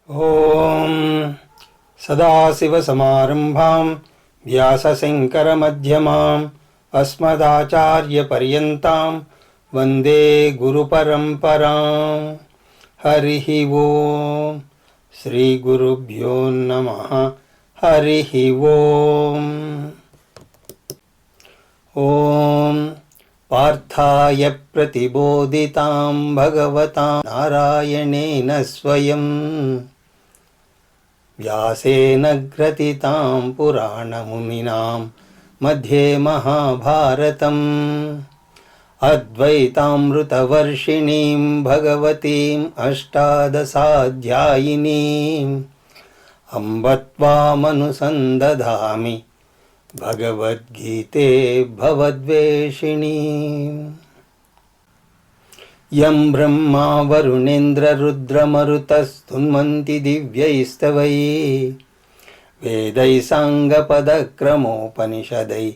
ఓం సదాశివసమారంభాం వ్యాసశంకరమధ్యమాం అస్మదాచార్యపర్యంతాం వందే గురుపరంపరాం. హరి ఓం. శ్రీ గురుభ్యో నమః. హరి ఓం. ఓం పార్థాయ ప్రతిబోధితాం భగవతా నారాయణేన స్వయం వ్యాసేన గ్రథితాం పురాణమునినాం మధ్యే మహాభారతం అద్వైతామృతవర్షిణీం భగవతీం అష్టాదశాధ్యాయినీం అంబ త్వామనుసందధామి భగవద్గీతే భవద్వేషిణీ. యం బ్రహ్మా వరుణేంద్రరుద్రమరుతస్తున్వంతి దివ్యైస్తవైః వేదైః సాంగపదక్రమోపనిషదైః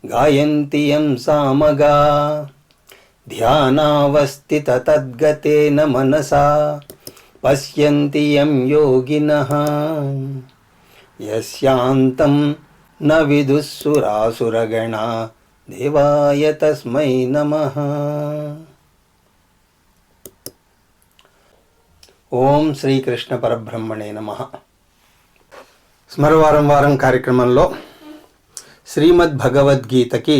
గాయంతి యం సామగాః ధ్యానావస్థితతద్గతేన మనసా పశ్యంతి యం యోగినః యస్యాంతం న విదుఃసురాసురగణా దేవాయ తస్మై నమః. ఓం శ్రీకృష్ణ పరబ్రహ్మణే నమః. స్మరవారం వారం కార్యక్రమంలో శ్రీమద్ భగవద్గీతకి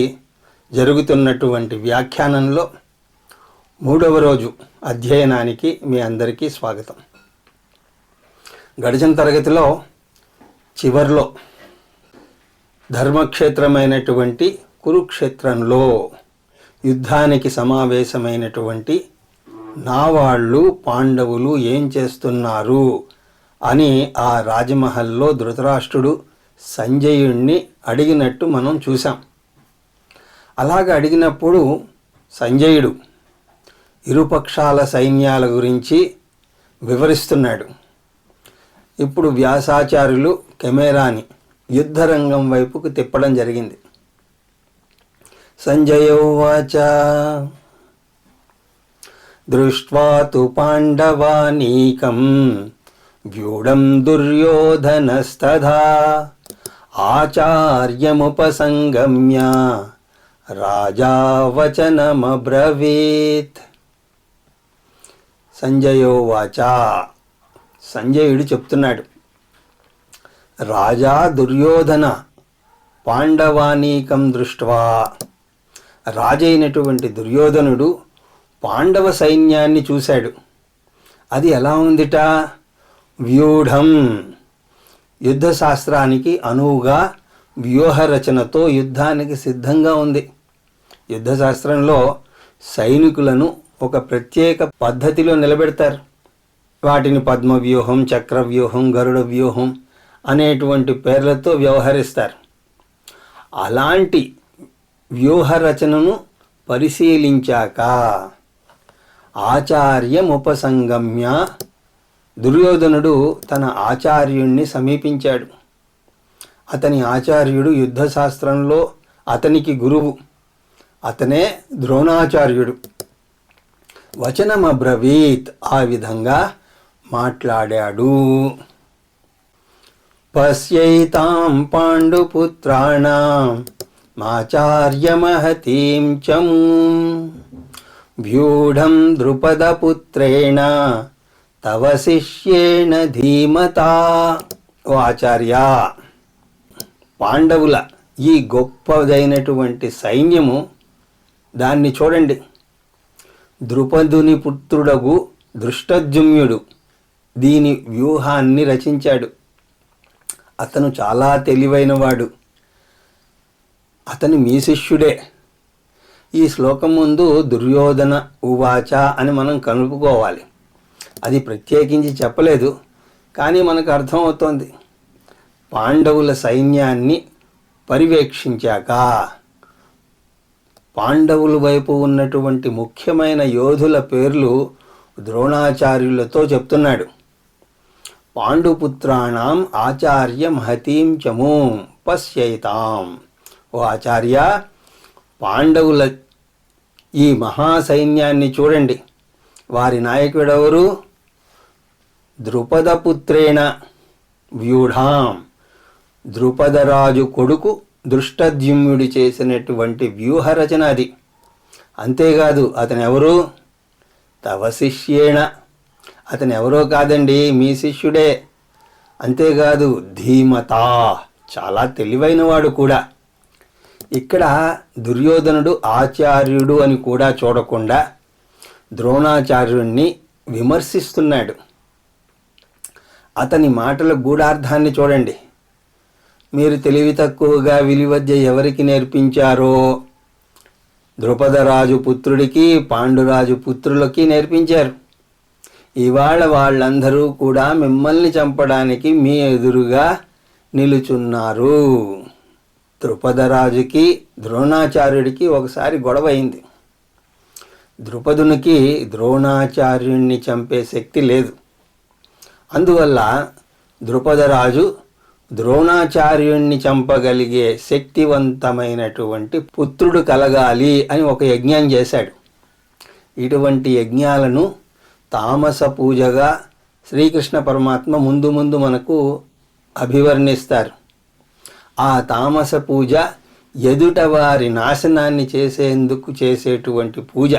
జరుగుతున్నటువంటి వ్యాఖ్యానంలో 3వ రోజు అధ్యయనానికి మీ అందరికీ స్వాగతం. గడిచిన తరగతిలో చివర్లో ధర్మక్షేత్రమైనటువంటి కురుక్షేత్రంలో యుద్ధానికి సమావేశమైనటువంటి నావాళ్ళు పాండవులు ఏం చేస్తున్నారు అని ఆ రాజమహల్లో ధృతరాష్ట్రుడు సంజయుణ్ణి అడిగినట్టు మనం చూసాం. అలాగ అడిగినప్పుడు సంజయుడు ఇరుపక్షాల సైన్యాల గురించి వివరిస్తున్నాడు. ఇప్పుడు వ్యాసాచార్యులు కెమెరాని యుద్ధరంగం వైపుకు తిప్పడం జరిగింది. సంజయ ఉవాచ దృష్ట్వా తు పాండవానీకం వ్యూఢం దుర్యోధనస్తథా ఆచార్యముపసంగమ్య రాజా వచనమబ్రవీత్. సంజయోవాచ, సంజయుడు చెప్తున్నాడు, రాజా దుర్యోధన పాండవానీకం దృష్ట్వా, రాజైనటువంటి దుర్యోధనుడు పాండవ సైన్యాన్ని చూశాడు. అది ఎలా ఉందిట? వ్యూఢం, యుద్ధశాస్త్రానికి అనువుగా వ్యూహరచనతో యుద్ధానికి సిద్ధంగా ఉంది. యుద్ధశాస్త్రంలో సైనికులను ఒక ప్రత్యేక పద్ధతిలో నిలబెడతారు. వాటిని పద్మవ్యూహం, చక్రవ్యూహం, గరుడ వ్యూహం అనేటువంటి పేర్లతో వ్యవహరిస్తారు. అలాంటి వ్యూహరచనను పరిశీలించాక ఆచార్యముపసంగమ్య, దుర్యోధనుడు తన ఆచార్యుణ్ణి సమీపించాడు. అతని ఆచార్యుడు యుద్ధశాస్త్రంలో అతనికి గురువు, అతనే ద్రోణాచార్యుడు. వచనమబ్రవీత్, ఆ విధంగా మాట్లాడాడు. పశ్యైతాం పాండుపుత్రాణాం మాచార్యమహతీం చమూం వ్యూఢం ద్రుపదపుత్రేణ తవ శిష్యేణ ధీమతా. ఓ ఆచార్య, పాండవుల ఈ గొప్పదైనటువంటి సైన్యము, దాన్ని చూడండి. ద్రుపదుని పుత్రుడగు దృష్టద్యుమ్నుడు దీని వ్యూహాన్ని రచించాడు. అతను చాలా తెలివైనవాడు. అతను మీ శిష్యుడే. ఈ శ్లోకం ముందు దుర్యోధన ఉవాచ అని మనం కలుపుకోవాలి. అది ప్రత్యేకించి చెప్పలేదు, కానీ మనకు అర్థమవుతోంది. పాండవుల సైన్యాన్ని పర్యవేక్షించాక పాండవుల వైపు ఉన్నటువంటి ముఖ్యమైన యోధుల పేర్లు ద్రోణాచార్యులతో చెప్తున్నాడు. పాండుపుత్రాణం ఆచార్య మహతీం చమూం పశ్యైతాం. ఓ ఆచార్య, పాండవుల ఈ మహాసైన్యాన్ని చూడండి. వారి నాయకుడెవరు? ద్రుపదపుత్రేణ వ్యూఢాం, ద్రుపదరాజు కొడుకు దృష్టద్యుమ్నుడు చేసినటువంటి వ్యూహరచన అది. అంతేకాదు అతను ఎవరు? తవ శిష్యేణ, అతను ఎవరో కాదండి, మీ శిష్యుడే. అంతేకాదు ధీమతా, చాలా తెలివైనవాడు కూడా. ఇక్కడ దుర్యోధనుడు ఆచార్యుడు అని కూడా చూడకుండా ద్రోణాచార్యుణ్ణి విమర్శిస్తున్నాడు. అతని మాటల గూఢార్థాన్ని చూడండి. మీరు తెలివి తక్కువగా విలువిద్య ఎవరికి నేర్పించారో? ద్రుపదరాజు పుత్రుడికి పాండురాజు పుత్రులకి నేర్పించారు. ఇవాళ వాళ్ళందరూ కూడా మిమ్మల్ని చంపడానికి మీ ఎదురుగా నిలుచున్నారు. ద్రుపదరాజుకి ద్రోణాచార్యుడికి ఒకసారి గొడవ అయింది. ద్రుపదునికి ద్రోణాచార్యుణ్ణి చంపే శక్తి లేదు. అందువల్ల ద్రుపదరాజు ద్రోణాచార్యుణ్ణి చంపగలిగే శక్తివంతమైనటువంటి పుత్రుడు కలగాలి అని ఒక యజ్ఞం చేశాడు. ఇటువంటి యజ్ఞాలను తామస పూజగా శ్రీకృష్ణ పరమాత్మ ముందు ముందు మనకు అభివర్ణిస్తారు. ఆ తామస పూజ ఎదుట వారి నాశనాన్ని చేసేందుకు చేసేటువంటి పూజ.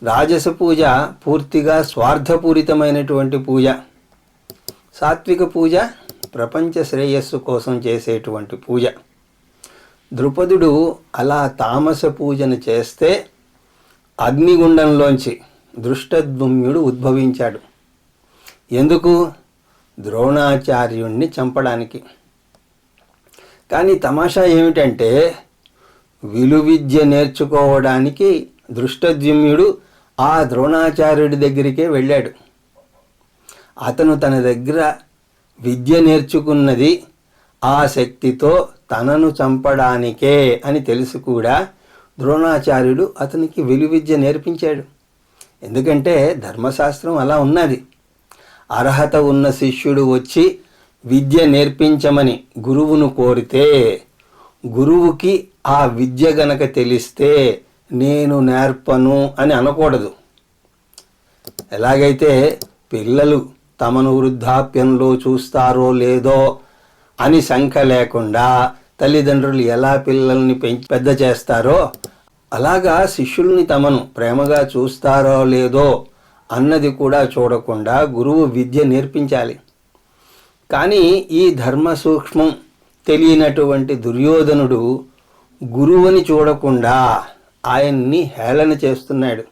రాజస పూజ పూర్తిగా స్వార్థపూరితమైనటువంటి పూజ. సాత్విక పూజ ప్రపంచ శ్రేయస్సు కోసం చేసేటువంటి పూజ. ద్రుపదుడు అలా తామస పూజను చేస్తే అగ్నిగుండంలోంచి దృష్టద్యుమ్నుడు ఉద్భవించాడు. ఎందుకు? ద్రోణాచార్యుణ్ణి చంపడానికి. కానీ తమాషా ఏమిటంటే విలువిద్య నేర్చుకోవడానికి దృష్టద్యుమ్నుడు ఆ ద్రోణాచార్యుడి దగ్గరికే వెళ్ళాడు. అతను తన దగ్గర విద్య నేర్చుకున్నది ఆ శక్తితో తనను చంపడానికే అని తెలిసి కూడా ద్రోణాచార్యుడు అతనికి విలువిద్య నేర్పించాడు. ఎందుకంటే ధర్మశాస్త్రం అలా ఉన్నది. అర్హత ఉన్న శిష్యుడు వచ్చి విద్య నేర్పించమని గురువును కోరితే గురువుకి ఆ విద్య గనక తెలిస్తే నేను నేర్పను అని అనకూడదు. ఎలాగైతే పిల్లలు తమను వృద్ధాప్యంలో చూస్తారో లేదో అని శంక లేకుండా తల్లిదండ్రులు ఎలా పిల్లల్ని పెద్ద చేస్తారో అలాగా శిష్యుల్ని తమను ప్రేమగా చూస్తారో లేదో అన్నది కూడా చూడకుండా గురువు విద్య నేర్పించాలి. కానీ ఈ ధర్మ సూక్ష్మం తెలియనటువంటి దుర్యోధనుడు గురువుని చూడకుండా ఆయన్ని హేళన చేస్తున్నాడు.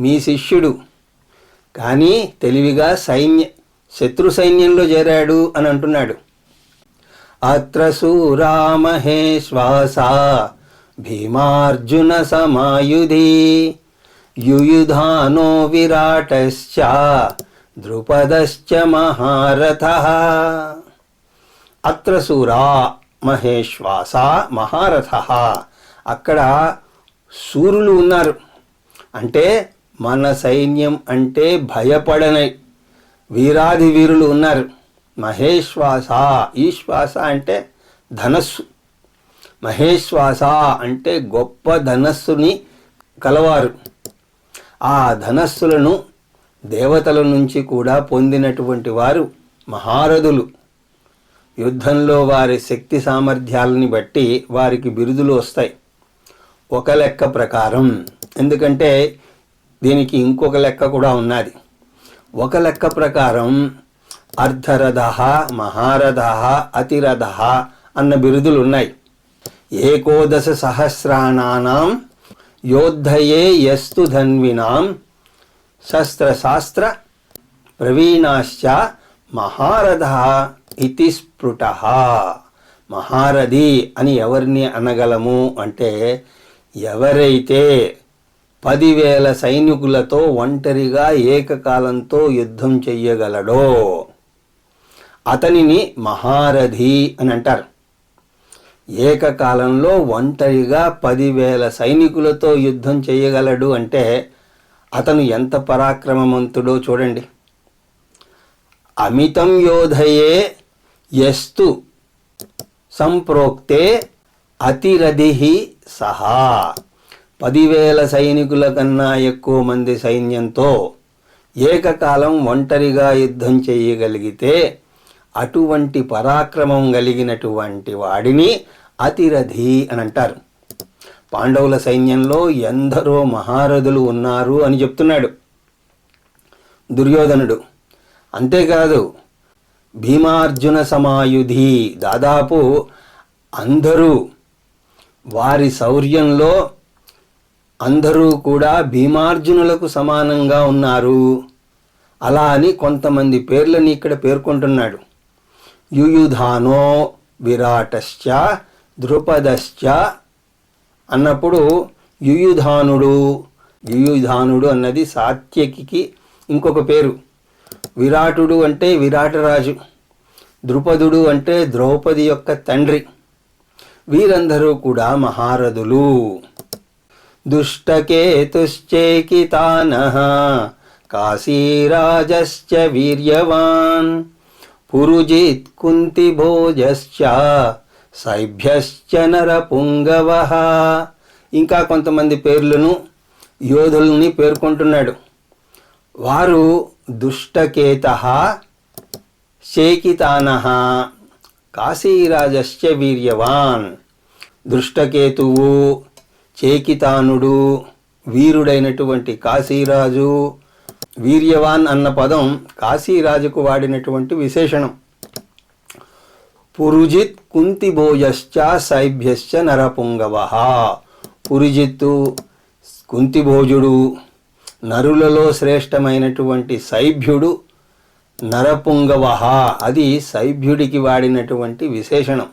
మీ శిష్యుడు కానీ తెలివిగా శత్రు సైన్యంలో చేరాడు అని అంటున్నాడు. అత్ర సూరా మహేశ్వాసా భీమార్జున సమాయుధి యుయుధానో విరాటశ్చ ద్రుపదశ్చ మహారథః. అత్ర సూరా మహేశ్వాసా మహారథః. అక్కడ సూరులు ఉన్నారు. అంటే మన సైన్యం అంటే భయపడని వీరాధి వీరులు ఉన్నారు. మహేశ్వాస, ఈశ్వాస అంటే ధనస్సు. మహేశ్వాస అంటే గొప్ప ధనస్సుని కలవారు. ఆ ధనస్సులను దేవతల నుంచి కూడా పొందినటువంటి వారు మహారథులు. యుద్ధంలో వారి శక్తి సామర్థ్యాలని బట్టి వారికి బిరుదులు వస్తాయి. ఒక లెక్క ప్రకారం, ఎందుకంటే దీనికి ఇంకొక లెక్క కూడా ఉన్నది. ఒక లెక్క ప్రకారం అర్ధరథ, మహారథ, అతిరథ అన్న బిరుదులు ఉన్నాయి. ఏకోదశ సహస్రాణానాం యోద్ధయే యస్తు ధన్వినాం శస్త్రశాస్త్ర ప్రవీణాశ్చ మహారథ ఇతి స్ఫుటః. మహారథి అని ఎవరిని అనగలము అంటే ఎవరైతే 10,000 సైనికులతో ఒంటరిగా ఏకకాలంతో యుద్ధం చెయ్యగలడో అతనిని మహారథి అని అంటారు. ఏకకాలంలో ఒంటరిగా 10,000 సైనికులతో యుద్ధం చేయగలడు అంటే అతను ఎంత పరాక్రమవంతుడో చూడండి. అమితం యోధయే యస్తు సంప్రోక్తే అతిరథి సహా. 10,000 సైనికుల కన్నా ఎక్కువ మంది సైన్యంతో ఏకకాలం ఒంటరిగా యుద్ధం చేయగలిగితే అటువంటి పరాక్రమం కలిగినటువంటి వాడిని అతిరథి అని అంటారు. పాండవుల సైన్యంలో ఎందరో మహారథులు ఉన్నారు అని చెప్తున్నాడు దుర్యోధనుడు. అంతేకాదు భీమార్జున సమాయుధి, దాదాపు అందరూ వారి శౌర్యంలో అందరూ కూడా భీమార్జునులకు సమానంగా ఉన్నారు. అలా అని కొంతమంది పేర్లని ఇక్కడ పేర్కొంటున్నాడు. యుయుధానో విరాటశ్చ ద్రుపదశ్చ అన్నప్పుడు యుయుధానుడు అన్నది సాత్యకికి ఇంకొక పేరు. విరాటుడు అంటే విరాటరాజు, ద్రుపదుడు అంటే ద్రౌపది యొక్క తండ్రి. వీరందరూ కూడా మహారథులు. దుష్టకేతుశ్చేకితానః కాశీరాజశ్చ వీర్యవాన్ పురుజిత్ కుంతిభోజశ్చ సైభ్యశ్చ నరపుంగవః. ఇంకా కొంతమంది పేర్లను యోధుల్ని పేర్కొంటున్నాడు. వారు దుష్టకేతః శేకితానః కాశీరాజశ్చ వీర్యవాన్. దృష్టకేతువు, చేకితానుడు, వీరుడైనటువంటి కాశీరాజు. వీర్యవాన్ అన్న పదం కాశీరాజుకు వాడినటువంటి విశేషణం. పురుజిత్ కుంతిభోజశ్చ సైభ్యశ్చ నరపుంగవః. పురుజిత్తు, కుంతిభోజుడు, నరులలో శ్రేష్టమైనటువంటి సైభ్యుడు నరపుంగవః. అది సైభ్యుడికి వాడినటువంటి విశేషణం.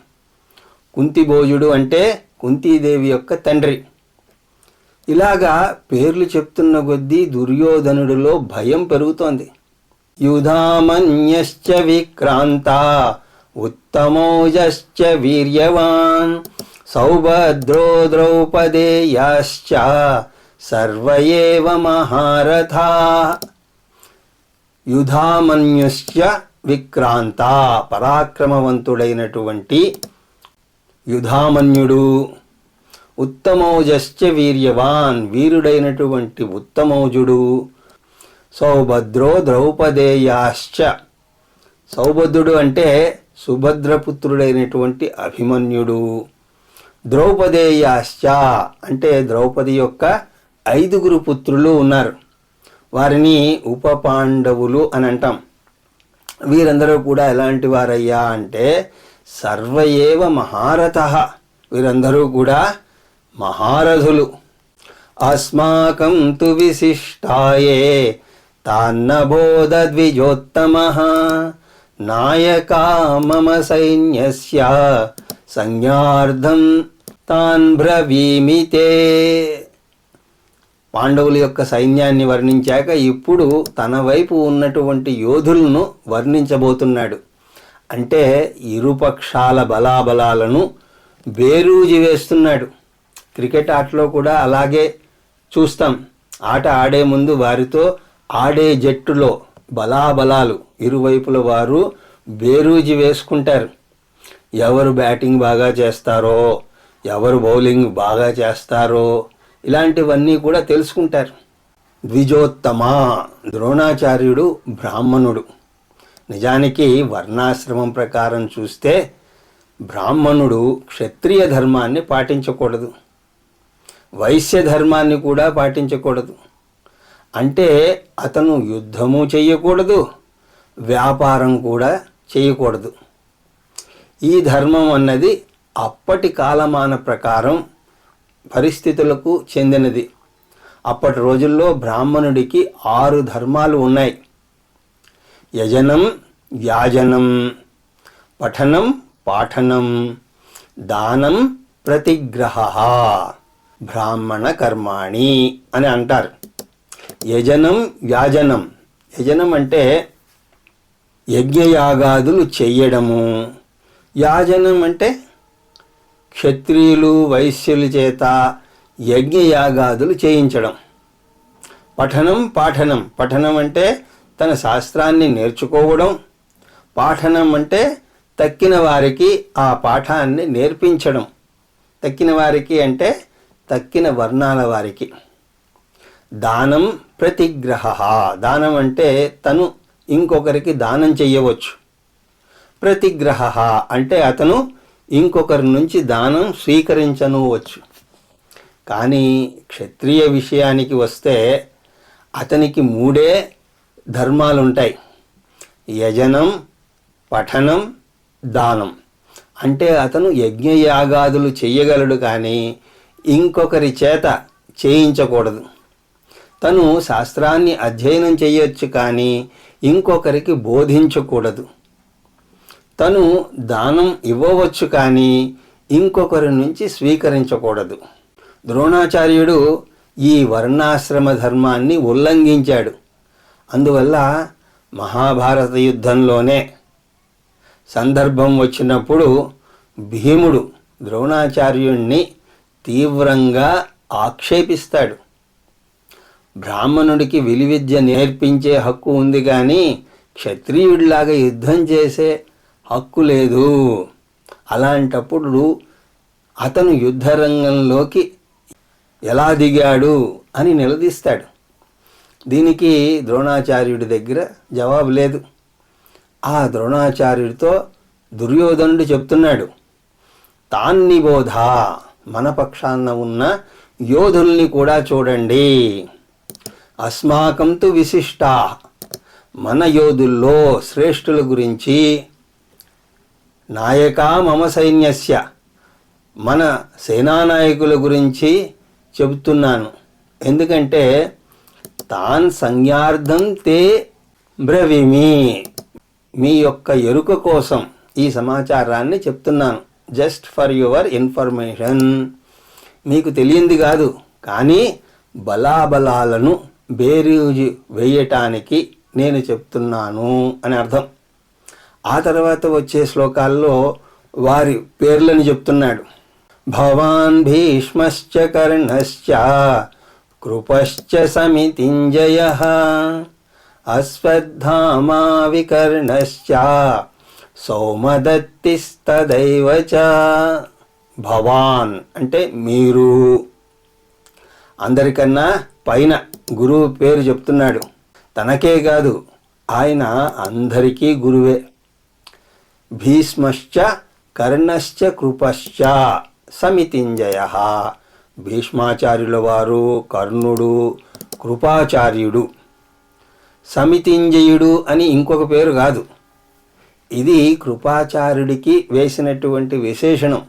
కుంతిభోజుడు అంటే కుంతీదేవి యొక్క తండ్రి. ఇలాగా పేర్లు చెప్తున్న కొద్దీ దుర్యోధనుడిలో భయం పెరుగుతోంది. యుధామన్యశ్చ విక్రాంత ఉత్తమోజశ్చ వీర్యవాన్ సౌభద్రో ద్రౌపదేయాశ్చ సర్వ ఏవ మహారథా. యుధామన్యుశ్చ విక్రాంత, పరాక్రమవంతుడైనటువంటి యుధామన్యుడు. ఉత్తమోజశ్చ వీర్యవాన్, వీరుడైనటువంటి ఉత్తమోజుడు. సౌభద్రో ద్రౌపదేయాశ్చ, సౌభద్రుడు అంటే సుభద్రపుత్రుడైనటువంటి అభిమన్యుడు. ద్రౌపదేయాశ్చ అంటే ద్రౌపది యొక్క 5 పుత్రులు ఉన్నారు. వారిని ఉప పాండవులు అని అంటాం. వీరందరూ కూడా ఎలాంటి వారయ్యా అంటే సర్వ ఏవ మహారథః, వీరందరూ కూడా మహారథులు. అస్మాకం తు విశిష్టాయే తాన్నబోధ ద్విజోత్తమః నాయకా మమ సైన్యస్య సంజ్ఞార్థం తాన్ బ్రవీమితే. పాండవుల యొక్క సైన్యాన్ని వర్ణించాక ఇప్పుడు తన వైపు ఉన్నటువంటి యోధులను వర్ణించబోతున్నాడు. అంటే ఇరుపక్షాల బలాబలాలను బేరీజు వేస్తున్నాడు. క్రికెట్ ఆటలో కూడా అలాగే చూస్తాం. ఆట ఆడే ముందు వారితో ఆడే జట్టులో బలాబలాలు ఇరువైపుల వారు బేరీజు వేసుకుంటారు. ఎవరు బ్యాటింగ్ బాగా చేస్తారో, ఎవరు బౌలింగ్ బాగా చేస్తారో, ఇలాంటివన్నీ కూడా తెలుసుకుంటారు. ద్విజోత్తమ, ద్రోణాచార్యుడు బ్రాహ్మణుడు. నిజానికి వర్ణాశ్రమం ప్రకారం చూస్తే బ్రాహ్మణుడు క్షత్రియ ధర్మాన్ని పాటించకూడదు, వైశ్య ధర్మాన్ని కూడా పాటించకూడదు. అంటే అతను యుద్ధము చేయకూడదు, వ్యాపారం కూడా చేయకూడదు. ఈ ధర్మం అన్నది అప్పటి కాలమాన ప్రకారం పరిస్థితులకు చెందినది. అప్పటి రోజుల్లో బ్రాహ్మణుడికి 6 ధర్మాలు ఉన్నాయి. యజనం, యాజనం, పఠనం, పాఠనం, దానం, ప్రతిగ్రహ, బ్రాహ్మణ కర్మాణి అని అంటారు. యజనం, యాజనం. యజనం అంటే యజ్ఞయాగాదులు చెయ్యడము. యాజనం అంటే క్షత్రియులు వైశ్యుల చేత యజ్ఞయాగాదులు చేయించడం. పఠనం, పాఠనం. పఠనం అంటే తన శాస్త్రాన్ని నేర్చుకోవడం. పాఠనం అంటే తక్కిన వారికి ఆ పాఠాన్ని నేర్పించడం. తక్కిన వారికి అంటే తక్కిన వర్ణాల వారికి. దానం ప్రతిగ్రహ. దానం అంటే తను ఇంకొకరికి దానం చెయ్యవచ్చు. ప్రతిగ్రహ అంటే అతను ఇంకొకరి నుంచి దానం స్వీకరించనువచ్చు. కానీ క్షత్రియ విషయానికి వస్తే అతనికి 3 ధర్మాలుంటాయి: యజనం, పఠనం, దానం. అంటే అతను యజ్ఞయాగాదులు చెయ్యగలడు, కానీ ఇంకొకరి చేత చేయించకూడదు. తను శాస్త్రాన్ని అధ్యయనం చేయొచ్చు, కానీ ఇంకొకరికి బోధించకూడదు. తను దానం ఇవ్వవచ్చు, కానీ ఇంకొకరి నుంచి స్వీకరించకూడదు. ద్రోణాచార్యుడు ఈ వర్ణాశ్రమ ధర్మాన్ని ఉల్లంఘించాడు. అందువల్ల మహాభారత యుద్ధంలోనే సందర్భం వచ్చినప్పుడు భీముడు ద్రోణాచార్యుణ్ణి తీవ్రంగా ఆక్షేపిస్తాడు. బ్రాహ్మణుడికి విలువిద్య నేర్పించే హక్కు ఉంది, కానీ క్షత్రియుడిలాగా యుద్ధం చేసే హక్కు లేదు. అలాంటప్పుడు అతను యుద్ధరంగంలోకి ఎలా దిగాడు అని నిలదీస్తాడు. దీనికి ద్రోణాచార్యుడి దగ్గర జవాబు లేదు. ఆ ద్రోణాచార్యుడితో దుర్యోధనుడు చెప్తున్నాడు, తాన్నిబోధ, మన పక్షాన ఉన్న యోధుల్ని కూడా చూడండి. అస్మాకంతు విశిష్టా, మన యోధుల్లో శ్రేష్ఠుల గురించి. నాయకా మమ సైన్యస్య, మన సేనానాయకుల గురించి చెబుతున్నాను. ఎందుకంటే తాన్ సంజ్ఞార్థం తే బ్రవిమి, మీ యొక్క ఎరుక కోసం ఈ సమాచారాన్ని చెప్తున్నాను. Just for your information. మీకు తెలియంది కాదు, కానీ బలాబలాలను బేరీజు వేయటానికి నేను చెప్తున్నాను అని అర్థం. ఆ తర్వాత వచ్చే శ్లోకాల్లో వారి పేర్లను చెప్తున్నాడు. భవాన్ భీష్మశ్చ కర్ణశ్చ కృపశ్చ సమితింజయః అశ్వత్థామా వికర్ణశ్చ సౌమదత్తిస్తదైవ చ. భవాన్ అంటే మీరు. అందరికన్నా పైన గురువు పేరు చెప్తున్నాడు. తనకే కాదు, ఆయన అందరికీ గురువే. భీష్మశ్చ కర్ణశ్చ కృపశ్చ సమితింజయః. భీష్మాచార్యుల వారు, కర్ణుడు, కృపాచార్యుడు. సమితింజయుడు అని ఇంకొక పేరు కాదు. ఇది కృపాచార్యుడికి వేసినటువంటి విశేషణం.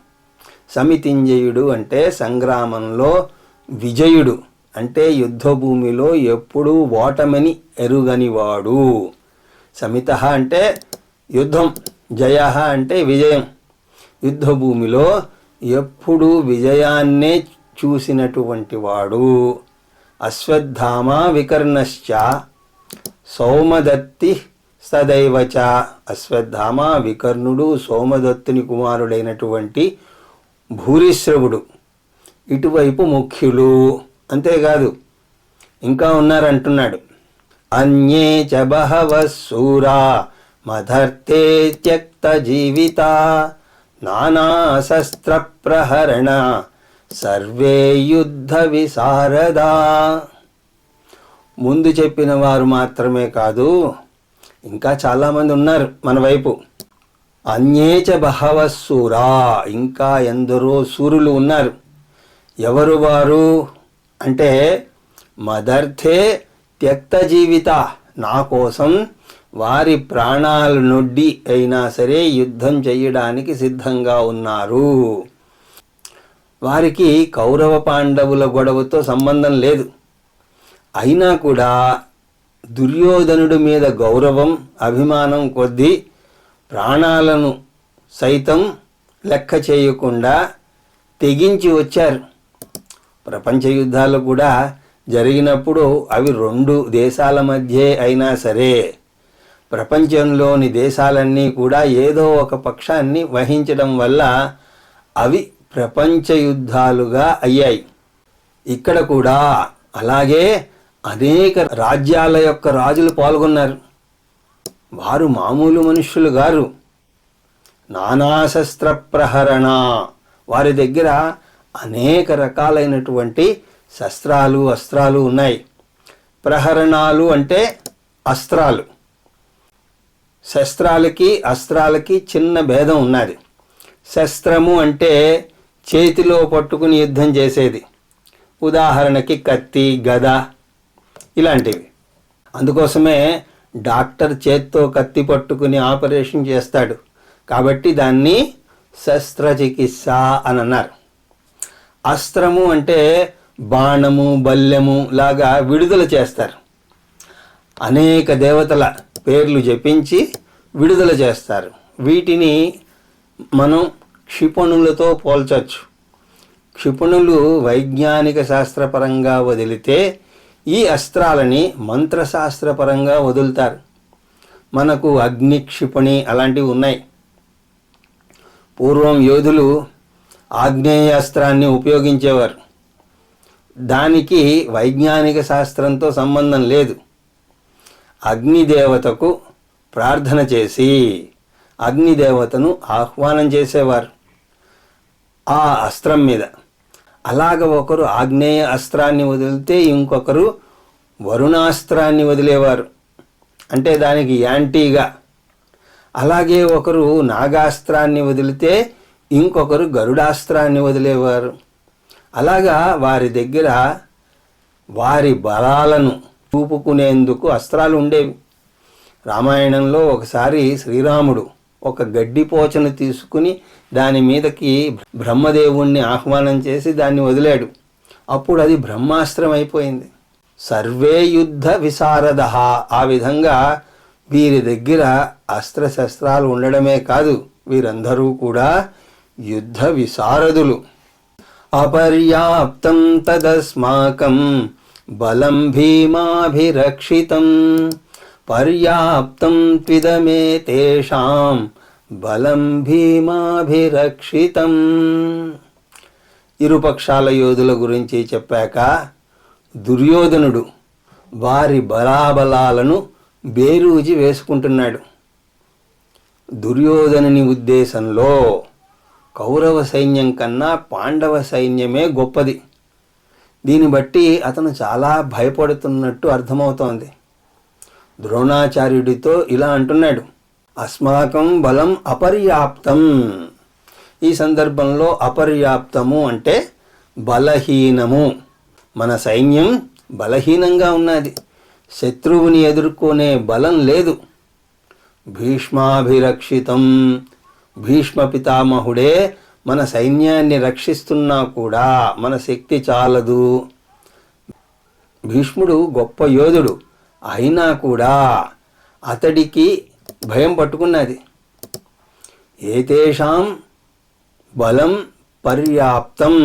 సమితింజయుడు అంటే సంగ్రామంలో విజయుడు, అంటే యుద్ధభూమిలో ఎప్పుడూ ఓటమని ఎరుగనివాడు. సమిత అంటే యుద్ధం, జయ అంటే విజయం. యుద్ధభూమిలో ఎప్పుడూ విజయాన్నే చూసినటువంటి వాడు. అశ్వత్థామ వికర్ణశ్చ సౌమదత్తి సదైవచ. అశ్వత్థామ వికర్ణుడు సోమదత్తుని కుమారుడైనటువంటి భూరిశ్రవుడు. ఇటువైపు ముఖ్యులు. అంతేకాదు, ఇంకా ఉన్నారంటున్నాడు. అన్యే చ బహవః శూరా మదర్థే త్యక్త జీవిత నానాశస్త్ర ప్రహరణ సర్వే యుద్ధ విశారదా. ముందు చెప్పిన వారు మాత్రమే కాదు, ఇంకా చాలామంది ఉన్నారు మన వైపు. అన్యేచ బహవః శూరా, ఇంకా ఎందరో శూరులు ఉన్నారు. ఎవరు వారు అంటే మదర్థే త్యక్త జీవిత, నా కోసం వారి ప్రాణాలు నొడ్డి అయినా సరే యుద్ధం చేయడానికి సిద్ధంగా ఉన్నారు. వారికి కౌరవ పాండవుల గొడవతో సంబంధం లేదు. అయినా కూడా దుర్యోధనుడి మీద గౌరవం, అభిమానం కొద్దీ ప్రాణాలను సైతం లెక్క చేయకుండా తెగించి వచ్చారు. ప్రపంచ యుద్ధాలు కూడా జరిగినప్పుడు అవి 2 దేశాల మధ్య అయినా సరే ప్రపంచంలోని దేశాలన్నీ కూడా ఏదో ఒక పక్షాన్ని వహించడం వల్ల అవి ప్రపంచ యుద్ధాలుగా అయ్యాయి. ఇక్కడ కూడా అలాగే అనేక రాజ్యాల యొక్క రాజులు పాల్గొన్నారు. వారు మామూలు మనుష్యులు గారు. నానాశస్త్ర ప్రహరణ, వారి దగ్గర అనేక రకాలైనటువంటి శస్త్రాలు, అస్త్రాలు ఉన్నాయి. ప్రహరణాలు అంటే అస్త్రాలు. శస్త్రాలకి అస్త్రాలకి చిన్న భేదం ఉన్నది. శస్త్రము అంటే చేతిలో పట్టుకుని యుద్ధం చేసేది, ఉదాహరణకి కత్తి, గద ఇలాంటివి. అందుకోసమే డాక్టర్ చేత్తో కత్తి పట్టుకుని ఆపరేషన్ చేస్తాడు, కాబట్టి దాన్ని శస్త్రచికిత్స అని అన్నారు. అస్త్రము అంటే బాణము, బల్లెము లాగా విడుదల చేస్తారు. అనేక దేవతల పేర్లు జపించి విడుదల చేస్తారు. వీటిని మనం క్షిపణులతో పోల్చవచ్చు. క్షిపణులు వైజ్ఞానిక శాస్త్రపరంగా వదిలితే ఈ అస్త్రాలని మంత్రశాస్త్రపరంగా వదులుతారు. మనకు అగ్ని క్షిపణి అలాంటివి ఉన్నాయి. పూర్వం యోధులు ఆగ్నేయాస్త్రాన్ని ఉపయోగించేవారు. దానికి వైజ్ఞానిక శాస్త్రంతో సంబంధం లేదు. అగ్నిదేవతకు ప్రార్థన చేసి అగ్నిదేవతను ఆహ్వానం చేసేవారు ఆ అస్త్రం మీద. అలాగ ఒకరు ఆగ్నేయ అస్త్రాన్ని వదిలితే ఇంకొకరు వరుణాస్త్రాన్ని వదిలేవారు, అంటే దానికి యాంటీగా. అలాగే ఒకరు నాగాస్త్రాన్ని వదిలితే ఇంకొకరు గరుడాస్త్రాన్ని వదిలేవారు. అలాగా వారి దగ్గర వారి బలాలను చూపుకునేందుకు అస్త్రాలు ఉండేవి. రామాయణంలో ఒకసారి శ్రీరాముడు ఒక గడ్డిపోచను తీసుకుని దాని మీదకి బ్రహ్మదేవుణ్ణి ఆహ్వానం చేసి దాన్ని వదిలాడు. అప్పుడు అది బ్రహ్మాస్త్రం అయిపోయింది. సర్వే యుద్ధ విశారద. ఆ విధంగా వీరి దగ్గర అస్త్రశస్త్రాలు ఉండడమే కాదు, వీరందరూ కూడా యుద్ధ విశారదులు. అపర్యాప్తం తదస్మాకం బలం భీమాభిరక్షితం పర్యాప్తం త్విదమే తేషాం బలం భీమాభిరక్షితం. ఇరుపక్షాల యోధుల గురించి చెప్పాక దుర్యోధనుడు వారి బలాబలాలను బేరూజి వేసుకుంటున్నాడు. దుర్యోధనుని ఉద్దేశంలో కౌరవ సైన్యం కన్నా పాండవ సైన్యమే గొప్పది. దీన్ని బట్టి అతను చాలా భయపడుతున్నట్టు అర్థమవుతోంది. ద్రోణాచార్యుడితో ఇలా అంటున్నాడు, అస్మాకం బలం అపర్యాప్తం. ఈ సందర్భంలో అపర్యాప్తము అంటే బలహీనము. మన సైన్యం బలహీనంగా ఉన్నది, శత్రువుని ఎదుర్కొనే బలం లేదు. భీష్మాభిరక్షితం. భీష్మ పితామహుడే మన సైన్యాన్ని రక్షిస్తున్నా కూడా మన శక్తి చాలదు. భీష్ముడు గొప్ప యోధుడు అయినా కూడా అతడికి భయం పట్టుకున్నది. ఏతేషాం బలం పర్యాప్తం.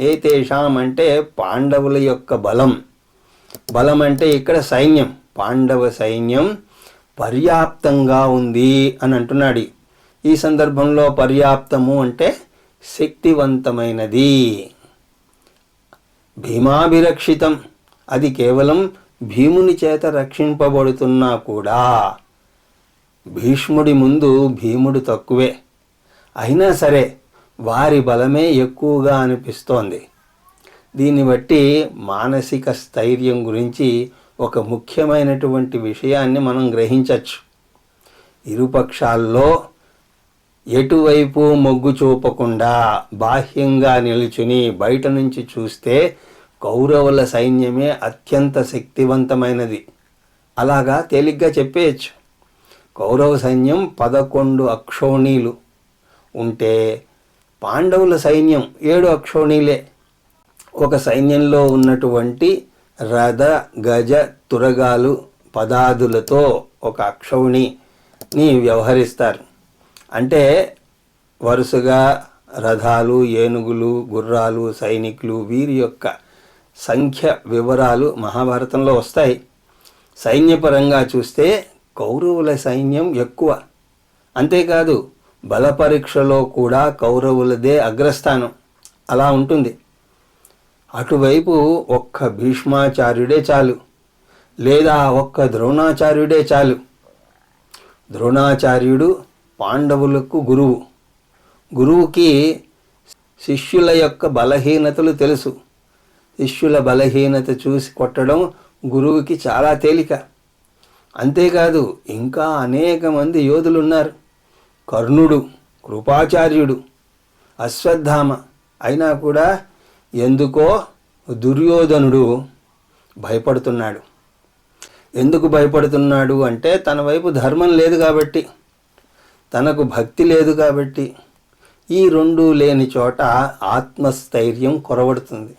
ఏతేషాం అంటే పాండవుల యొక్క బలం. బలం అంటే ఇక్కడ సైన్యం, పాండవ సైన్యం పర్యాప్తంగా ఉంది అని అంటున్నాడు. ఈ సందర్భంలో పర్యాప్తము అంటే శక్తివంతమైనది. భీమాభిరక్షితం, అది కేవలం భీముని చేత రక్షింపబడుతున్నా కూడా భీష్ముడి ముందు భీముడు తక్కువే. అయినా సరే వారి బలమే ఎక్కువగా అనిపిస్తోంది. దీన్ని బట్టి మానసిక స్థైర్యం గురించి ఒక ముఖ్యమైనటువంటి విషయాన్ని మనం గ్రహించవచ్చు. ఇరుపక్షాల్లో ఎటువైపు మొగ్గు చూపకుండా బాహ్యంగా నిలుచుని బయట నుంచి చూస్తే కౌరవుల సైన్యమే అత్యంత శక్తివంతమైనది. అలాగా తేలిగ్గా చెప్పేయచ్చు. కౌరవ సైన్యం 11 అక్షౌణీలు ఉంటే పాండవుల సైన్యం 7 అక్షౌణీలే. ఒక సైన్యంలో ఉన్నటువంటి రథ, గజ, తురగాలు, పదాదులతో ఒక అక్షౌణిని వ్యవహరిస్తారు. అంటే వరుసగా రథాలు, ఏనుగులు, గుర్రాలు, సైనికులు వీరి యొక్క సంఖ్య వివరాలు మహాభారతంలో వస్తాయి. సైన్యపరంగా చూస్తే కౌరవుల సైన్యం ఎక్కువ. అంతేకాదు బల పరీక్షలో కూడా కౌరవులదే అగ్రస్థానం. అలా ఉంటుంది. అటువైపు ఒక్క భీష్మాచార్యుడే చాలు, లేదా ఒక్క ద్రోణాచార్యుడే చాలు. ద్రోణాచార్యుడు పాండవులకు గురువు. గురువుకి శిష్యుల యొక్క బలహీనతలు తెలుసు. శిష్యుల బలహీనత చూసి కొట్టడం గురువుకి చాలా తేలిక. అంతేకాదు ఇంకా అనేక మంది యోధులు ఉన్నారు. కర్ణుడు, కృపాచార్యుడు, అశ్వత్థామ. అయినా కూడా ఎందుకో దుర్యోధనుడు భయపడుతున్నాడు. ఎందుకు భయపడుతున్నాడు అంటే తన వైపు ధర్మం లేదు కాబట్టి, తనకు భక్తి లేదు కాబట్టి. ఈ రెండూ లేని చోట ఆత్మస్థైర్యం కొరవడుతుంది.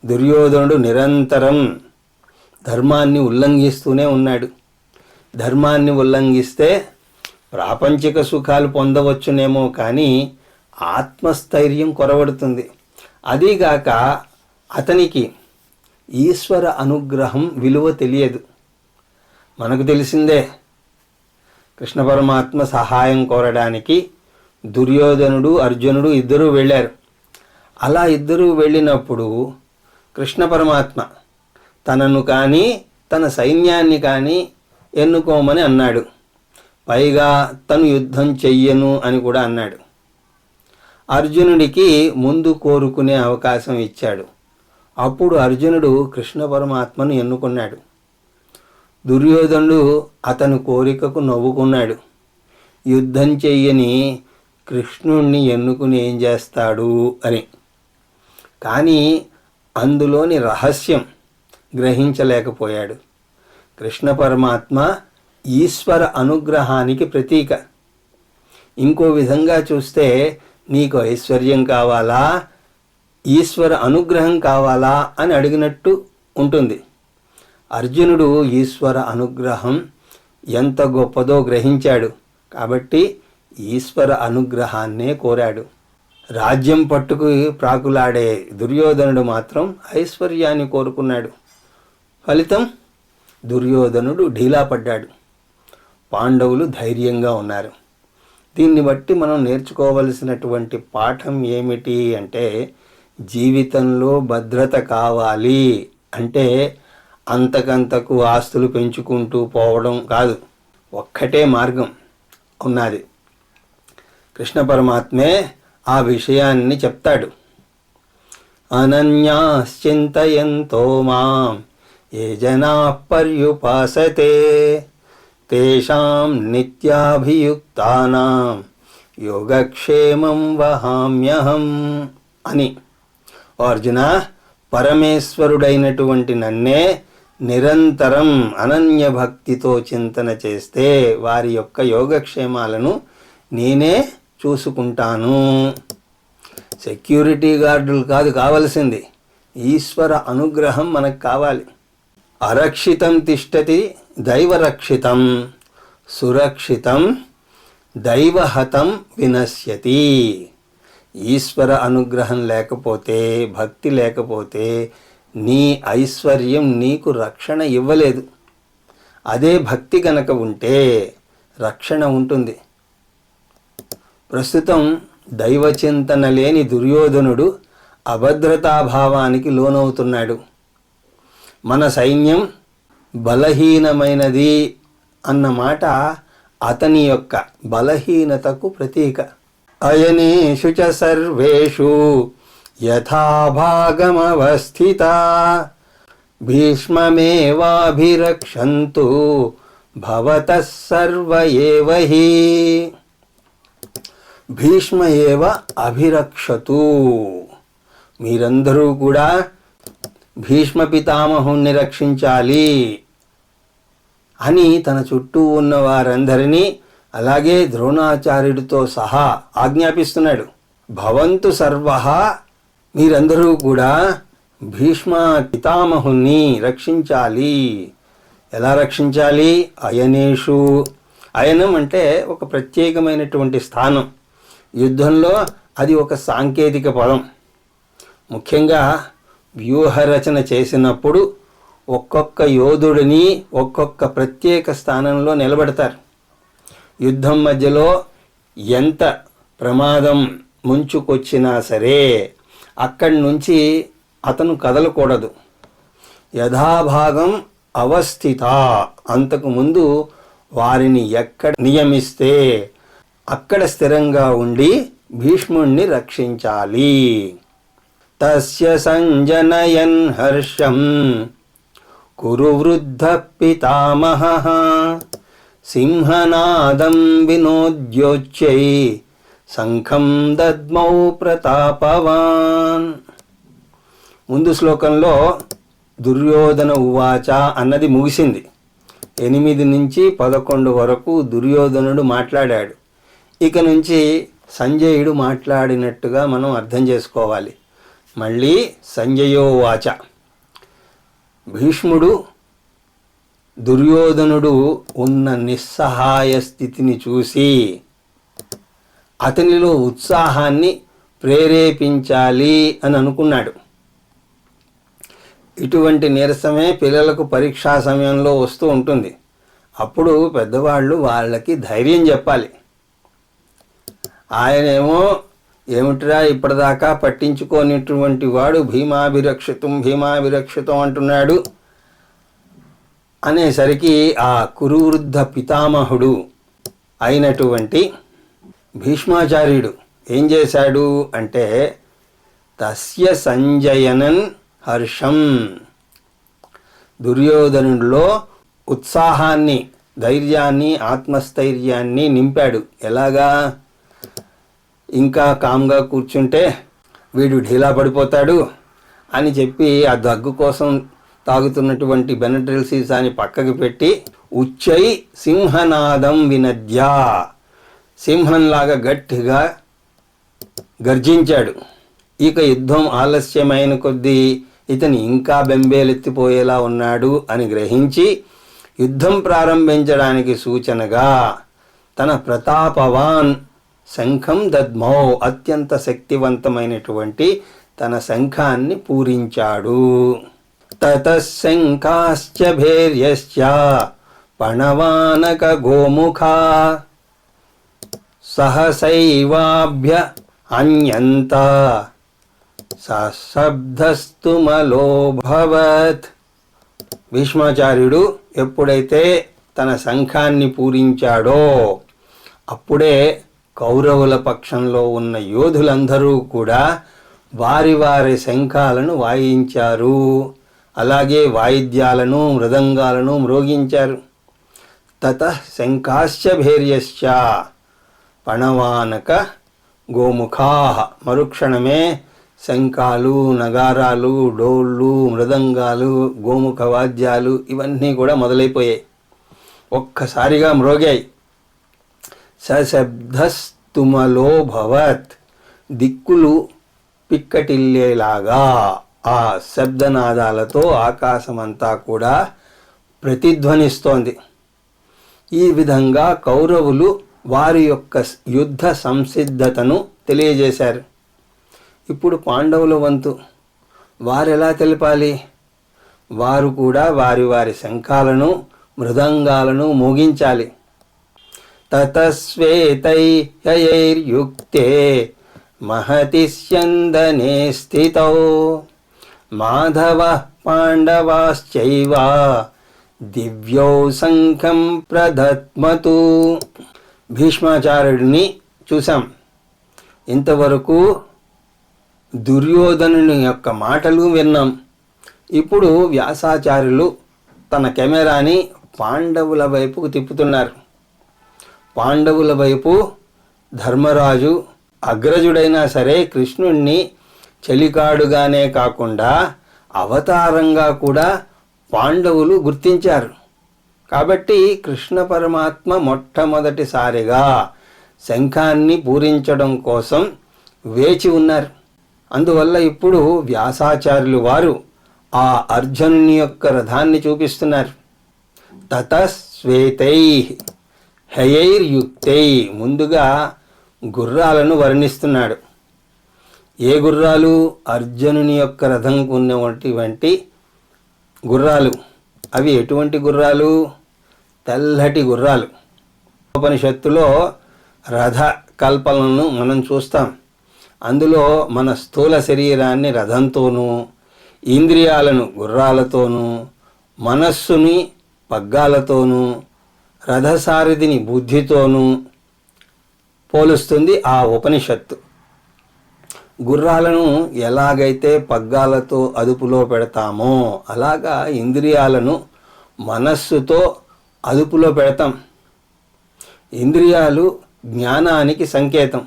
దుర్యోధనుడు నిరంతరం ధర్మాన్ని ఉల్లంఘిస్తూనే ఉన్నాడు. ధర్మాన్ని ఉల్లంఘిస్తే ప్రాపంచిక సుఖాలు పొందవచ్చునేమో కానీ ఆత్మస్థైర్యం కొరవడుతుంది. అదీగాక అతనికి ఈశ్వర అనుగ్రహం విలువ తెలియదు. మనకు తెలిసిందే, కృష్ణ పరమాత్మ సహాయం కోరడానికి దుర్యోధనుడు, అర్జునుడు ఇద్దరూ వెళ్ళారు. అలా ఇద్దరూ వెళ్ళినప్పుడు కృష్ణ పరమాత్మ తనను కానీ తన సైన్యాన్ని కానీ ఎన్నుకోమని అన్నాడు. పైగా తను యుద్ధం చెయ్యను అని కూడా అన్నాడు. అర్జునుడికి ముందు కోరుకునే అవకాశం ఇచ్చాడు. అప్పుడు అర్జునుడు కృష్ణ పరమాత్మను ఎన్నుకున్నాడు. దుర్యోధనుడు అతని కోరికకు నవ్వుకున్నాడు. యుద్ధం చెయ్యని కృష్ణుణ్ణి ఎన్నుకుని ఏం చేస్తాడు అని. కానీ అందులోని రహస్యం గ్రహించలేకపోయాడు. కృష్ణ పరమాత్మ ఈశ్వర అనుగ్రహానికి ప్రతీక. ఇంకో విధంగా చూస్తే నీకు ఐశ్వర్యం కావాలా, ఈశ్వర అనుగ్రహం కావాలా అని అడిగినట్టు ఉంటుంది. అర్జునుడు ఈశ్వర అనుగ్రహం ఎంత గొప్పదో గ్రహించాడు కాబట్టి ఈశ్వర అనుగ్రహాన్నే కోరాడు. రాజ్యం పట్టుకు ప్రాకులాడే దుర్యోధనుడు మాత్రం ఐశ్వర్యాన్ని కోరుకున్నాడు. ఫలితం దుర్యోధనుడు ఢీలా పడ్డాడు. పాండవులు ధైర్యంగా ఉన్నారు. దీన్ని బట్టి మనం నేర్చుకోవలసినటువంటి పాఠం ఏమిటి అంటే, జీవితంలో భద్రత కావాలి అంటే అంతకంతకు ఆస్తులు పెంచుకుంటూ పోవడం కాదు. ఒక్కటే మార్గం ఉన్నది. కృష్ణ పరమాత్మే ఆ విషయాన్ని చెప్తాడు. అనన్యాశ్చింతయంతో మాం ఏ జనా పర్యుపాసతే తేషాం నిత్యాభియుక్తానాం యోగక్షేమం వహామ్యహం అని. అర్జున, పరమేశ్వరుడైనటువంటి నన్నే నిరంతరం అనన్య భక్తితో చింతన చేస్తే వారి యొక్క యోగక్షేమాలను నేనే చూసుకుంటాను. సెక్యూరిటీ గార్డులు కాదు కావలసింది, ఈశ్వర అనుగ్రహం మనకు కావాలి. అరక్షితం తిష్టతి దైవరక్షితం, సురక్షితం దైవహతం వినశ్యతి. ఈశ్వర అనుగ్రహం లేకపోతే, భక్తి లేకపోతే నీ ఐశ్వర్యం నీకు రక్షణ ఇవ్వలేదు. అదే భక్తి గనక ఉంటే రక్షణ ఉంటుంది. ప్రస్తుతం దైవచింతన లేని దుర్యోధనుడు అభద్రతాభావానికి లోనవుతున్నాడు. మన సైన్యం బలహీనమైనది అన్నమాట అతని యొక్క బలహీనతకు ప్రతీక. అయనేషు చ సర్వేషు యథాభాగమవస్థితా భీష్మమేవాభిరక్షन्तు భవతః సర్వ ఏవ హి. భీష్మ ఏవ అభిరక్షతు. మీరందరూ కూడా భీష్మ పితామహుణ్ణి రక్షించాలి అని తన చుట్టూ ఉన్న వారందరినీ, అలాగే ద్రోణాచార్యుడితో సహా ఆజ్ఞాపిస్తున్నాడు. భవంతు సర్వః, మీరందరూ కూడా భీష్మ పితామహుణ్ణి రక్షించాలి. ఎలా రక్షించాలి? అయనేషు. అయనం అంటే ఒక ప్రత్యేకమైనటువంటి స్థానం. యుద్ధంలో అది ఒక సాంకేతిక పదం. ముఖ్యంగా వ్యూహరచన చేసినప్పుడు ఒక్కొక్క యోధుడిని ఒక్కొక్క ప్రత్యేక స్థానంలో నిలబెడతారు. యుద్ధం మధ్యలో ఎంత ప్రమాదం ముంచుకొచ్చినా సరే అక్కడి నుంచి అతను కదలకూడదు. యథాభాగం అవస్థిత. అంతకుముందు వారిని ఎక్కడ నియమిస్తే అక్కడ స్థిరంగా ఉండి భీష్ముణ్ణి రక్షించాలి. తస్య సంజనయన్ హర్షం కురు వృద్ధ పితామహః సింహనాదం వినోద్యోచ్యై శంఖం దద్మౌ ప్రతాపవాన్. ముందు శ్లోకంలో దుర్యోధన ఉవాచ అన్నది ముగిసింది. 8 నుంచి 11 వరకు దుర్యోధనుడు మాట్లాడాడు. ఇక నుంచి సంజయుడు మాట్లాడినట్టుగా మనం అర్థం చేసుకోవాలి. మళ్ళీ సంజయోవాచ. భీష్ముడు దుర్యోధనుడు ఉన్న నిస్సహాయ స్థితిని చూసి అతనిలో ఉత్సాహాన్ని ప్రేరేపించాలి అని అనుకున్నాడు. ఇటువంటి నీరసమే పిల్లలకు పరీక్షా సమయంలో వస్తూ ఉంటుంది. అప్పుడు పెద్దవాళ్ళు వాళ్ళకి ధైర్యం చెప్పాలి. ఆయనేమో ఏమిట్రా ఇప్పటిదాకా పట్టించుకోనిటువంటి వాడు భీమాభిరక్షితం అంటున్నాడు అనేసరికి ఆ కురువృద్ధ పితామహుడు అయినటువంటి భీష్మాచార్యుడు ఏం చేశాడు అంటే తస్య సంజయనన్ హర్షం, దుర్యోధనుడిలో ఉత్సాహాన్ని, ధైర్యాన్ని, ఆత్మస్థైర్యాన్ని నింపాడు. ఎలాగా? ఇంకా కామ్గా కూర్చుంటే వీడు ఢీలా పడిపోతాడు అని చెప్పి ఆ దగ్గు కోసం తాగుతున్నటువంటి బెనడ్రిల్ సీసాని పక్కకి పెట్టి ఉచ్చై సింహనాదం వినద్యా, సింహంలాగా గట్టిగా గర్జించాడు. ఇక యుద్ధం ఆలస్యమైన కొద్దీ ఇతను ఇంకా బెంబేలెత్తిపోయేలా ఉన్నాడు అని గ్రహించి యుద్ధం ప్రారంభించడానికి సూచనగా తన ప్రతాపవాన్ శంఖం దద్మౌ, అత్యంత శక్తివంతమైనటువంటి తన శంఖాన్ని పూరించాడు. తతఃశంఖాశ్చ భేర్యశ్చ పణవానక గోముఖా సహసైవాభ్య అన్యంత సశబ్దస్తుమలోభవత్. భీష్మాచార్యుడు ఎప్పుడైతే తన శంఖాన్ని పూరించాడో అప్పుడే కౌరవుల పక్షంలో ఉన్న యోధులందరూ కూడా వారి వారి శంఖాలను వాయించారు. అలాగే వాయిద్యాలను, మృదంగాలను మ్రోగించారు. తతః శంఖాశ్చ భేర్యశ్చ పణవానక గోముఖాః. మరుక్షణమే శంఖాలు, నగారాలు, డోళ్ళు, మృదంగాలు, గోముఖ వాద్యాలు ఇవన్నీ కూడా మొదలైపోయాయి. ఒక్కసారిగా మ్రోగాయి. సశబ్దస్తుమలోభవత్, దిక్కులు పిక్కటిల్లేలాగా ఆ శబ్దనాదాలతో ఆకాశమంతా కూడా ప్రతిధ్వనిస్తోంది. ఈ విధంగా కౌరవులు వారి యొక్క యుద్ధ సంసిద్ధతను తెలియజేశారు. ఇప్పుడు పాండవుల వంతు. వారెలా తెలపాలి? వారు కూడా వారి వారి శంఖాలను, మృదంగాలను మోగించాలి. తతస్వేతైర్యుక్తే మహతి స్యందనే స్థితౌ మాధవ పాండవాశ్చైవ దివ్యౌ శంఖం ప్రదత్మతు. భీష్మాచార్యుడిని చూసాం. ఇంతవరకు దుర్యోధనుని యొక్క మాటలు విన్నాం. ఇప్పుడు వ్యాసాచార్యులు తన కెమెరాని పాండవుల వైపుకు తిప్పుతున్నారు. పాండవుల వైపు ధర్మరాజు అగ్రజుడైనా సరే కృష్ణుణ్ణి చెలికాడుగానే కాకుండా అవతారంగా కూడా పాండవులు గుర్తించారు. కాబట్టి కృష్ణ పరమాత్మ మొట్టమొదటిసారిగా శంఖాన్ని పూరించడం కోసం వేచి ఉన్నారు. అందువల్ల ఇప్పుడు వ్యాసాచార్యులు వారు ఆ అర్జునుని యొక్క రథాన్ని చూపిస్తున్నారు. తతస్వేతై హయైర్యుక్తై, ముందుగా గుర్రాలను వర్ణిస్తున్నాడు. ఏ గుర్రాలు? అర్జునుని యొక్క రథంకు ఉన్నటువంటి గుర్రాలు. అవి ఎటువంటి గుర్రాలు? తెల్లటి గుర్రాలు. ఉపనిషత్తులో రథ కల్పనను మనం చూస్తాం. అందులో మన స్థూల శరీరాన్ని రథంతోనూ, ఇంద్రియాలను గుర్రాలతోనూ, మనస్సుని పగ్గాలతోనూ, రథసారథిని బుద్ధితోనూ పోలుస్తుంది ఆ ఉపనిషత్తు. గుర్రాలను ఎలాగైతే పగ్గాలతో అదుపులో పెడతామో అలాగా ఇంద్రియాలను మనస్సుతో అదుపులో పెడతాం. ఇంద్రియాలు జ్ఞానానికి సంకేతం.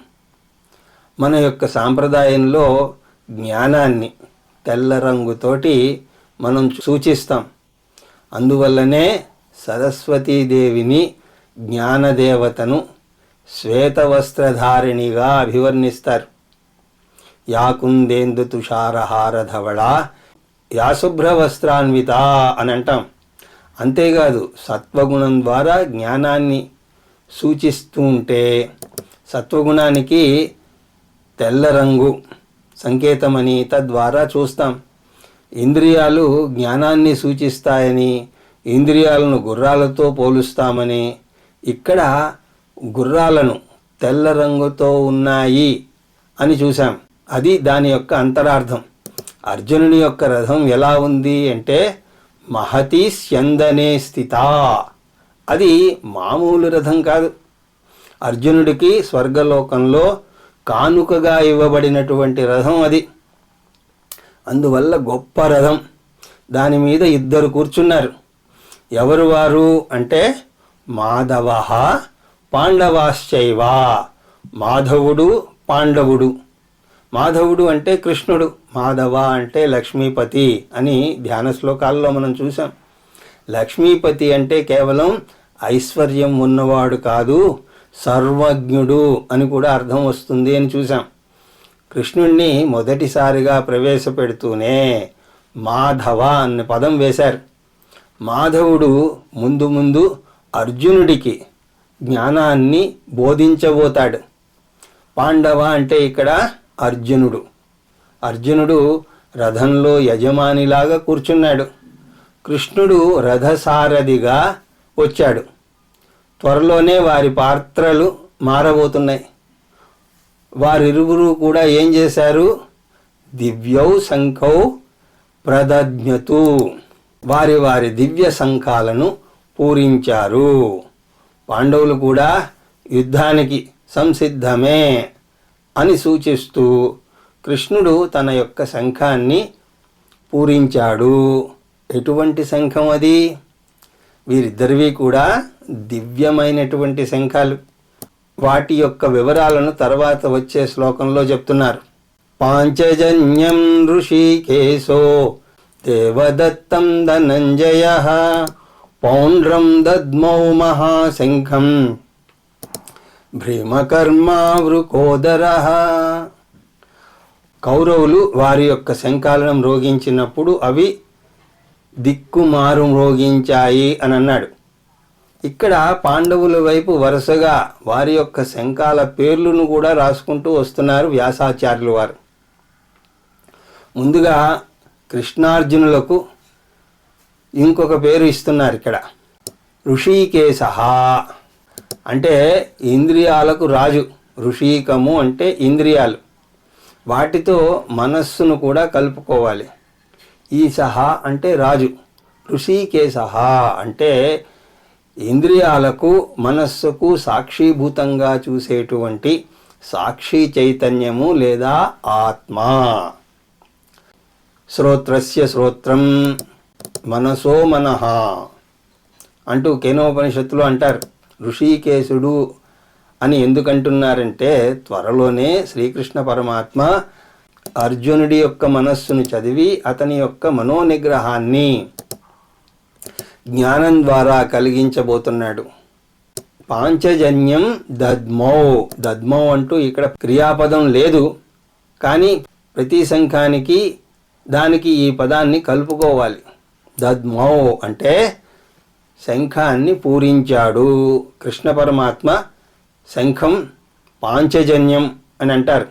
మన యొక్క సాంప్రదాయంలో జ్ఞానాన్ని తెల్ల రంగుతోటి మనం సూచిస్తాం. అందువల్లనే సరస్వతీదేవిని జ్ఞానదేవతను శ్వేతవస్త్రధారిణిగా అభివర్ణిస్తారు. యా కుందేందు తుషారహార ధవళ యా శుభ్రవస్త్రాన్విత అని అంటాం. అంతేకాదు సత్వగుణం ద్వారా జ్ఞానాన్ని సూచిస్తూ ఉంటే సత్వగుణానికి తెల్ల రంగు సంకేతమని తద్వారా చూస్తాం. ఇంద్రియాలు జ్ఞానాన్ని సూచిస్తాయని, ఇంద్రియాలను గుర్రాలతో పోలుస్తామని, ఇక్కడ గుర్రాలను తెల్ల రంగుతో ఉన్నాయి అని చూసాం. అది దాని యొక్క అంతరార్థం. అర్జునుని యొక్క రథం ఎలా ఉంది అంటే మహతి స్యందనే స్థిత. అది మామూలు రథం కాదు. అర్జునుడికి స్వర్గలోకంలో కానుకగా ఇవ్వబడినటువంటి రథం అది. అందువల్ల గొప్ప రథం. దాని మీద 2 కూర్చున్నారు. ఎవరు వారు అంటే మాధవ పాండవాశ్చైవ. మాధవుడు పాండవుడు. మాధవుడు అంటే కృష్ణుడు, మాధవ అంటే లక్ష్మీపతి అని ధ్యాన శ్లోకాల్లో మనం చూసాం. లక్ష్మీపతి అంటే కేవలం ఐశ్వర్యం ఉన్నవాడు కాదు, సర్వజ్ఞుడు అని కూడా అర్థం వస్తుంది అని చూసాం. కృష్ణుణ్ణి మొదటిసారిగా ప్రవేశపెడుతూనే మాధవ అన్న పదం వేశారు. మాధవుడు ముందు ముందు అర్జునుడికి జ్ఞానాన్ని బోధించబోతాడు. పాండవ అంటే ఇక్కడ అర్జునుడు. అర్జునుడు రథంలో యజమానిలాగా కూర్చున్నాడు. కృష్ణుడు రథసారథిగా వచ్చాడు. త్వరలోనే వారి పాత్రలు మారబోతున్నాయి. వారిరువురు కూడా ఏం చేశారు? దివ్యౌ శంఖౌ ప్రదజ్ఞతు. వారి వారి దివ్య శంఖాలను పూరించారు. పాండవులు కూడా యుద్ధానికి సంసిద్ధమే అని సూచిస్తూ కృష్ణుడు తన యొక్క శంఖాన్ని పూరించాడు. ఎటువంటి శంఖం అది? వీరిద్దరివి కూడా దివ్యమైనటువంటి శంఖాలు. వాటి యొక్క వివరాలను తర్వాత వచ్చే శ్లోకంలో చెప్తున్నారు. పాంచజన్యం ఋషికేశో దేవదత్తం ధనంజయ పౌండ్రం దద్మౌ మహాశంఖం భీమకర్మా వృకోదర. కౌరవులు వారి యొక్క శంఖాలను మ్రోగించినప్పుడు అవి దిక్కుమారు మ్రోగించాయి అని అన్నాడు. ఇక్కడ పాండవుల వైపు వరుసగా వారి యొక్క శంఖాల పేర్లను కూడా రాసుకుంటూ వస్తున్నారు వ్యాసాచార్యులు వారు. ముందుగా కృష్ణార్జునులకు ఇంకొక పేరు ఇస్తున్నారు ఇక్కడ. ఋషికేశ అంటే ఇంద్రియాలకు రాజు. ఋషికము అంటే ఇంద్రియాలు. వాటితో మనస్సును కూడా కలుపుకోవాలి. ఈశః అంటే రాజు. ఋషికేశ అంటే ఇంద్రియాలకు మనస్సుకు సాక్షిభూతంగా చూసేటువంటి సాక్షి చైతన్యము లేదా ఆత్మ. శ్రోత్రస్య శ్రోత్రం మనసో మనః అంటూ కేనోపనిషత్తులో అంటారు. ఋషికేశుడు అని ఎందుకంటున్నారంటే త్వరలోనే శ్రీకృష్ణ పరమాత్మ అర్జునుడి యొక్క మనస్సును చదివి అతని యొక్క మనోనిగ్రహాన్ని జ్ఞానం ద్వారా కలిగించబోతున్నాడు. పాంచజన్యం దద్మౌ. దద్మౌ అంటూ ఇక్కడ క్రియాపదం లేదు, కానీ ప్రతి శంఖానికి దానికి ఈ పదాన్ని కలుపుకోవాలి. దద్మౌ అంటే శంఖాన్ని పూరించాడు. కృష్ణ పరమాత్మ శంఖం పాంచజన్యం అని అంటారు.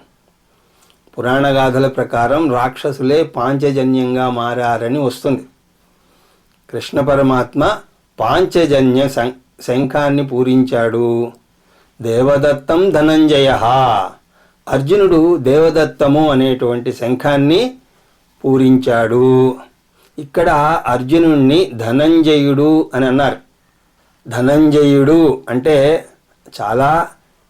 పురాణగాథల ప్రకారం రాక్షసులే పాంచజన్యంగా మారారని వస్తుంది. కృష్ణ పరమాత్మ పాంచజన్య శంఖాన్ని పూరించాడు. దేవదత్తం ధనంజయ. అర్జునుడు దేవదత్తము అనేటువంటి శంఖాన్ని పూరించాడు. ఇక్కడ అర్జునుణ్ణి ధనంజయుడు అని అన్నారు. ధనంజయుడు అంటే చాలా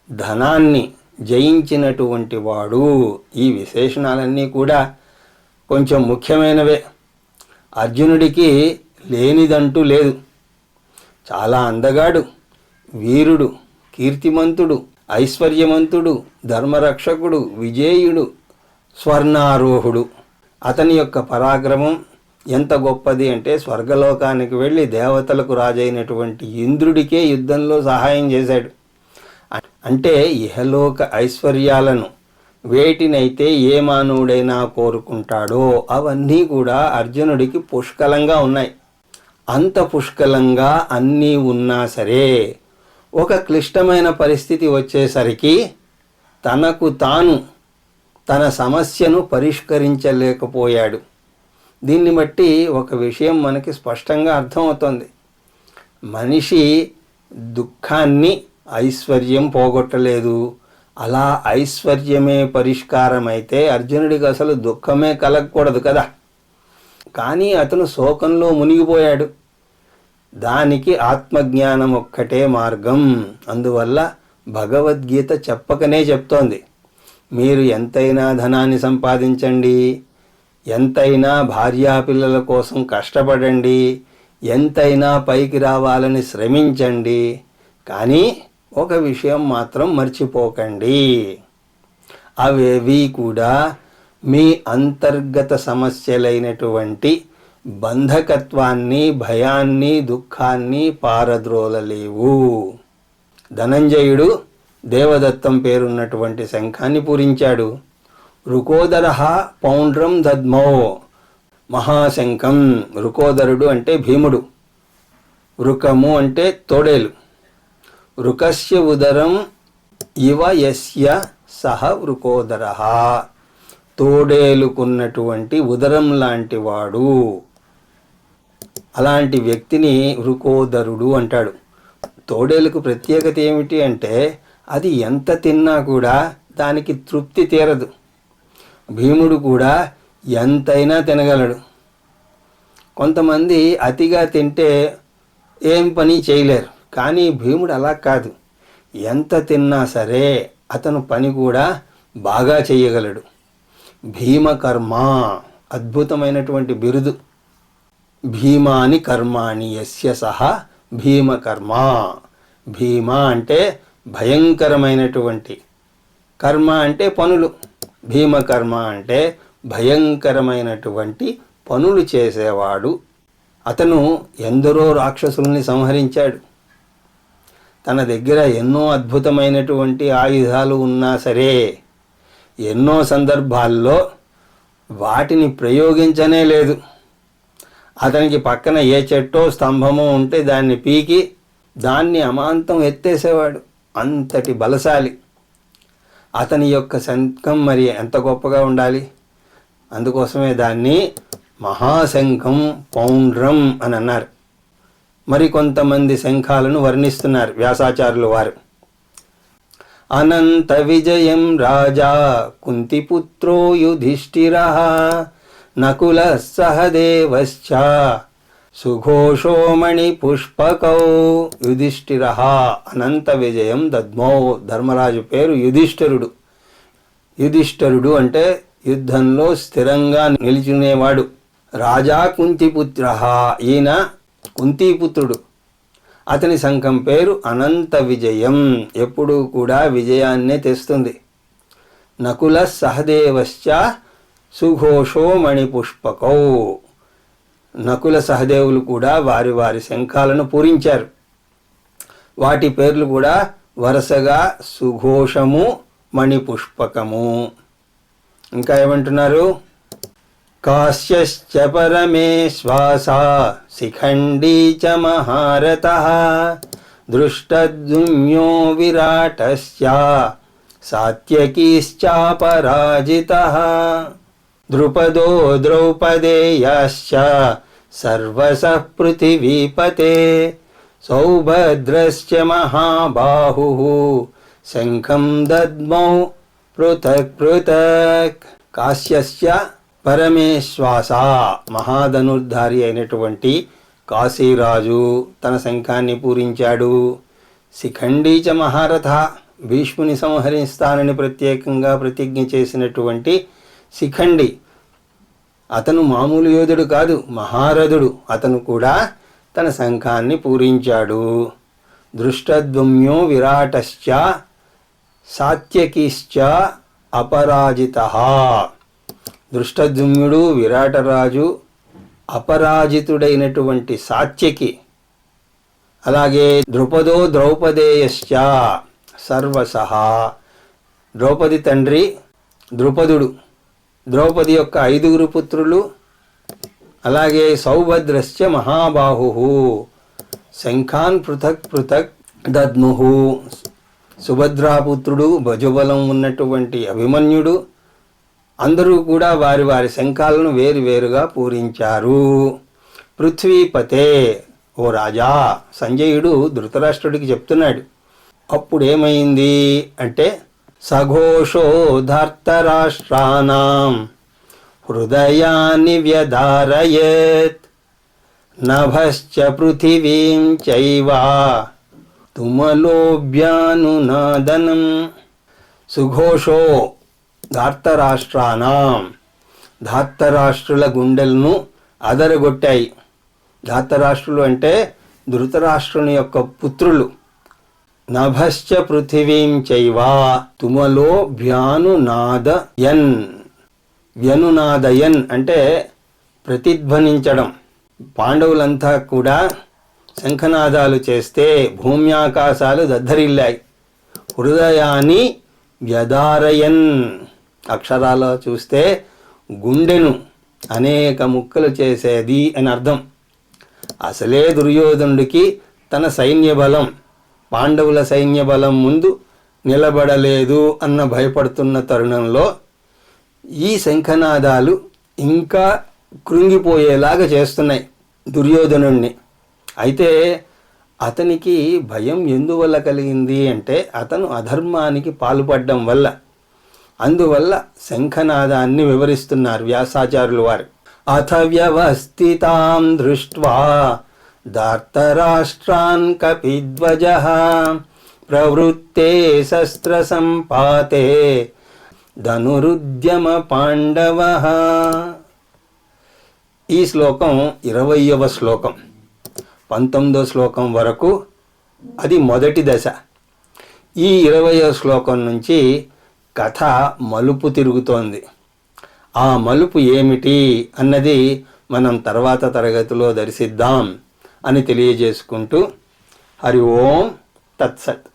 ధనాన్ని జయించినటువంటి వాడు. ఈ విశేషణాలన్నీ కూడా కొంచెం ముఖ్యమైనవే. అర్జునుడికి లేనిదంటూ లేదు. చాలా అందగాడు, వీరుడు, కీర్తిమంతుడు, ఐశ్వర్యవంతుడు, ధర్మరక్షకుడు, విజేయుడు, స్వర్ణారోహుడు. అతని యొక్క పరాక్రమం ఎంత గొప్పది అంటే స్వర్గలోకానికి వెళ్ళి దేవతలకు రాజైనటువంటి ఇంద్రుడికే యుద్ధంలో సహాయం చేశాడు. అంటే ఇహలోక ఐశ్వర్యాలను వేటినైతే ఏ మానవుడైనా కోరుకుంటాడో అవన్నీ కూడా అర్జునుడికి పుష్కలంగా ఉన్నాయి. అంత పుష్కలంగా అన్నీ ఉన్నా సరే ఒక క్లిష్టమైన పరిస్థితి వచ్చేసరికి తనకు తాను తన సమస్యను పరిష్కరించలేకపోయాడు. దీన్ని బట్టి ఒక విషయం మనకి స్పష్టంగా అర్థమవుతుంది. మనిషి దుఃఖాన్ని ఐశ్వర్యం పోగొట్టలేదు. అలా ఐశ్వర్యమే పరిష్కారం అయితే అర్జునుడికి అసలు దుఃఖమే కలగకూడదు కదా. కానీ అతను శోకంలో మునిగిపోయాడు. దానికి ఆత్మజ్ఞానం ఒక్కటే మార్గం. అందువల్ల భగవద్గీత చెప్పకనే చెప్తోంది, మీరు ఎంతైనా ధనాన్ని సంపాదించండి, ఎంతైనా భార్యాపిల్లల కోసం కష్టపడండి, ఎంతైనా పైకి రావాలని శ్రమించండి, కానీ ఒక విషయం మాత్రం మర్చిపోకండి. అవేవి కూడా మీ అంతర్గత సమస్యలైనటువంటి బంధకత్వాన్ని, భయాన్ని, దుఃఖాన్ని పారద్రోలలేవు. ధనంజయుడు దేవదత్తం పేరున్నటువంటి శంఖాన్ని పూరించాడు. రుకోదరః పౌండ్రం దద్మో, మహాశంఖం. రుకోదరుడు అంటే భీముడు, రుకము అంటే తోడేలు. రుకస్య ఉదరం ఇవ యస్య సహ రుకోదరః, తోడేలుకున్నటువంటి ఉదరం లాంటి వాడు. అలాంటి వ్యక్తిని రుకోదరుడు అంటాడు. తోడేలుకు ప్రత్యేకత ఏమిటి అంటే అది ఎంత తిన్నా కూడా దానికి తృప్తి తీరదు. భీముడు కూడా ఎంతైనా తినగలడు. కొంతమంది అతిగా తింటే ఏం పని చేయలేరు, కానీ భీముడు అలా కాదు. ఎంత తిన్నా సరే అతను పని కూడా బాగా చేయగలడు. భీమకర్మ, అద్భుతమైనటువంటి బిరుదు. భీమాని కర్మాణి యస్య సహ భీమకర్మ. భీమ అంటే భయంకరమైనటువంటి, కర్మ అంటే పనులు. భీమకర్మ అంటే భయంకరమైనటువంటి పనులు చేసేవాడు. అతను ఎందరో రాక్షసుల్ని సంహరించాడు. తన దగ్గర ఎన్నో అద్భుతమైనటువంటి ఆయుధాలు ఉన్నా సరే ఎన్నో సందర్భాల్లో వాటిని ప్రయోగించనే లేదు. అతనికి పక్కన ఏ చెట్టో స్తంభమో ఉంటే దాన్ని పీకి దాన్ని అమాంతం ఎత్తేసేవాడు. అంతటి బలశాలి. అతని యొక్క శంఖం మరి ఎంత గొప్పగా ఉండాలి. అందుకోసమే దాన్ని మహాశంఖం, పౌండ్రం అని అన్నారు. మరి కొంతమంది శంఖాలను వర్ణిస్తున్నారు వ్యాసాచార్యులు వారు. అనంత విజయం రాజా కుంతిపుత్రో యుధిష్ఠిరః, నకులః సహదేవశ్చ సుఘోషో మణిపుష్పకౌ. యుధిష్ఠిరః అనంత విజయం దద్మౌ. ధర్మరాజు పేరు యుధిష్ఠిరుడు. యుధిష్ఠిరుడు అంటే యుద్ధంలో స్థిరంగా నిలిచినేవాడు. రాజా కుంతిపుత్రః, ఈయన కుంతిపుత్రుడు. అతని శంఖం పేరు అనంత విజయం, ఎప్పుడూ కూడా విజయాన్నే తెస్తుంది. నకులః సహదేవశ్చ సుఘోషో మణిపుష్పకౌ. నకుల సహదేవులు కూడా వారి వారి శంఖాలను పూరించారు. వాటి పేర్లు కూడా వరుసగా సుఘోషము, మణిపుష్పకము. ఇంకా ఏమంటున్నారు? కాశ్యశ్చ పరమేశ్వాస శిఖండీ చ మహారథః, దృష్టద్యుమ్నో విరాటస్య సాత్యకీశ్చాపరాజితః, ద్రుపదో ద్రౌపదేయాశ్చ సర్వసః పృథివీపతే, సౌభద్రశ్చ మహాబాహుః శంఖం దద్మౌ పృథక్ పృథక్. కాశ్యస్య పరమేశ్వాస, మహాధనుర్ధారి అయినటువంటి కాశీరాజు తన శంఖాన్ని పూరించాడు. శిఖండీ చ మహారథ, భీష్ముని సంహరిస్తానని ప్రత్యేకంగా ప్రతిజ్ఞ చేసినటువంటి శిఖండి, అతను మామూలు యోధుడు కాదు, మహారథుడు. అతను కూడా తన శంఖాన్ని పూరించాడు. దృష్టద్యుమ్నో విరాటశ్చ సాత్యకిశ్చ అపరాజితః. దృష్టద్యుమ్నుడు, విరాటరాజు, అపరాజితుడైనటువంటి సాత్యకి, అలాగే ద్రుపదో ద్రౌపదేయశ్చ సర్వసః. ద్రౌపది తండ్రి ద్రుపదుడు, ద్రౌపది యొక్క 5 పుత్రులు, అలాగే సౌభద్రశ్చ మహాబాహు శంఖాన్ పృథక్ పృథక్ దద్ముహు. సుభద్రాపుత్రుడు, భుజబలం ఉన్నటువంటి అభిమన్యుడు, అందరూ కూడా వారి వారి శంఖాలను వేరువేరుగా పూరించారు. పృథ్వీపతే, ఓ రాజా, సంజయుడు ధృతరాష్ట్రుడికి చెప్తున్నాడు. అప్పుడేమైంది అంటే, సఘోషో ధర్తరాష్ట్రాణం హృదయాన్ని వ్యధారయత్ నభశ్చ పృథివీం చైవ తుమలోభ్యానునాదనం. సుఘోషో ధార్తరాష్ట్రాణం, ధార్తరాష్ట్రుల గుండెలను అదరగొట్టాయి. ధార్తరాష్ట్రులు అంటే ధృతరాష్ట్రుని యొక్క పుత్రులు. నభశ్చ పృథివీం చైవ తుమలో వ్యానునాదయన్. వ్యనునాదయన్ అంటే ప్రతిధ్వనించడం. పాండవులంతా కూడా శంఖనాదాలు చేస్తే భూమి ఆకాశాలు దద్దరిల్లాయి. హృదయాన్ని వ్యధారయన్, అక్షరాల్లో చూస్తే గుండెను అనేక ముక్కలు చేసేది అని అర్థం. అసలే దుర్యోధనుడికి తన సైన్య బలం పాండవుల సైన్య బలం ముందు నిలబడలేదు అన్న భయపడుతున్న తరుణంలో ఈ శంఖనాదాలు ఇంకా కృంగిపోయేలాగా చేస్తున్నాయి దుర్యోధనుణ్ణి. అయితే అతనికి భయం ఎందువల్ల కలిగింది అంటే, అతను అధర్మానికి పాల్పడడం వల్ల. అందువల్ల శంఖనాదాన్ని వివరిస్తున్నారు వ్యాసాచార్యులు వారు. అథ వ్యవస్థితాం దృష్ట్వా ధార్తరాష్ట్రాన్ కపిధ్వజః ప్రవృత్తే శస్త్ర సంపాతే ధనురుద్యమ పాండవః. ఈ శ్లోకం 20వ శ్లోకం. 19వ శ్లోకం వరకు అది మొదటి దశ. ఈ 20వ శ్లోకం నుంచి కథ మలుపు తిరుగుతోంది. ఆ మలుపు ఏమిటి అన్నది మనం తర్వాత తరగతిలో దర్శిద్దాం అని తెలియజేసుకుంటూ, హరి ఓం తత్సత్.